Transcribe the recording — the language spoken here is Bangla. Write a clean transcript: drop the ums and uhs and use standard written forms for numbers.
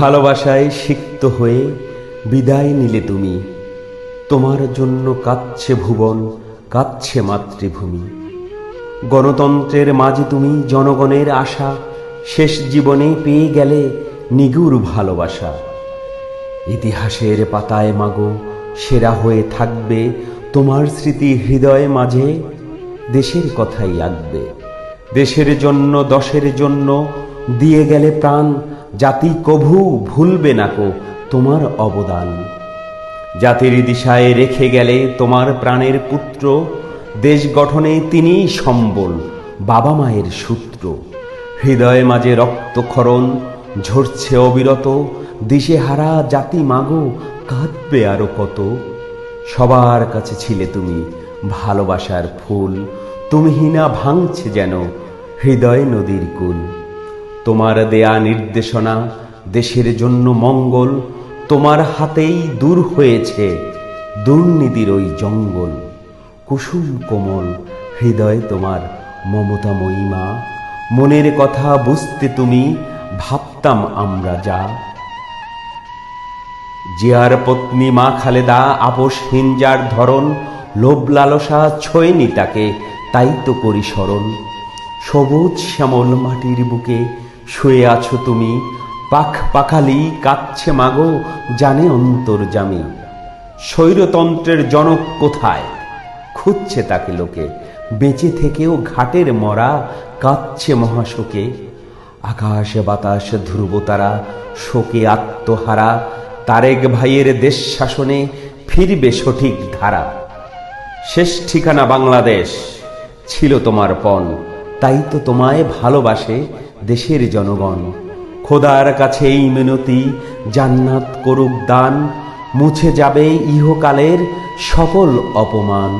ভালোবাসায় সিক্ত হয়ে বিদায় নিলে তুমি। তোমার জন্য কাঁদছে ভুবন, কাঁদছে মাতৃভূমি। গণতন্ত্রের মাঝে তুমি জনগণের আশা, শেষ জীবনে পেয়ে গেলে নিগুড় ভালোবাসা। ইতিহাসের পাতায় মাগো সেরা হয়ে থাকবে তোমার স্মৃতি হৃদয় মাঝে, দেশের কথাই আঁকবে। দেশের জন্য দশের জন্য দিয়ে গেলে প্রাণ, জাতি কভু ভুলবে নাকো তোমার অবদান। জাতির দিশায় রেখে গেলে তোমার প্রাণের পুত্র, দেশ গঠনে তিনিই সম্বল, বাবা মায়ের সূত্র। হৃদয় মাঝে রক্তক্ষরণ ঝরছে অবিরত, দিশেহারা জাতি মাগো কাঁদবে আরো কত। সবার কাছে ছিলে তুমি ভালোবাসার ফুল, তুমিহীনা ভাঙছে যেন হৃদয় নদীর কুল। তোমার দেয়া নির্দেশনা দেশের জন্য মঙ্গল, তোমার হাতেই দূর হয়েছে দুর্নীতির ওই জঙ্গল। কুসুম কোমল হৃদয় তোমার মমতাময়ী মা, মনের কথা বুঝতে তুমি ভাবতাম আমরা যা। জিয়ার পত্নী মা খালেদা আপোষহীন যার ধরন, লোভ লালসা ছোঁয়নি তাকে তাই তো করি স্মরণ। সবুজ শ্যামল মাটির বুকে শুয়ে আছো তুমি, পাখ পাখালি কাঁদছে মাগো জানে অন্তর্যামী। স্বৈরতন্ত্রের জনক কোথায় খুঁজছে তাকে লোকে, বেঁচে থেকেও ঘাটের মরা কাঁদছে মহাশোকে। আকাশ বাতাস ধ্রুব তারা শোকে আত্মহারা, তারেক ভাইয়ের দেশ শাসনে ফিরবে সঠিক ধারা। শেষ ঠিকানা বাংলাদেশ ছিল তোমার পণ, তাই তো তোমায় ভালোবাসে দেশের জনগণ। খোদার কাছে এই মিনতি জান্নাত করুক দান, মুছে যাবে ইহকালের সকল অপমান।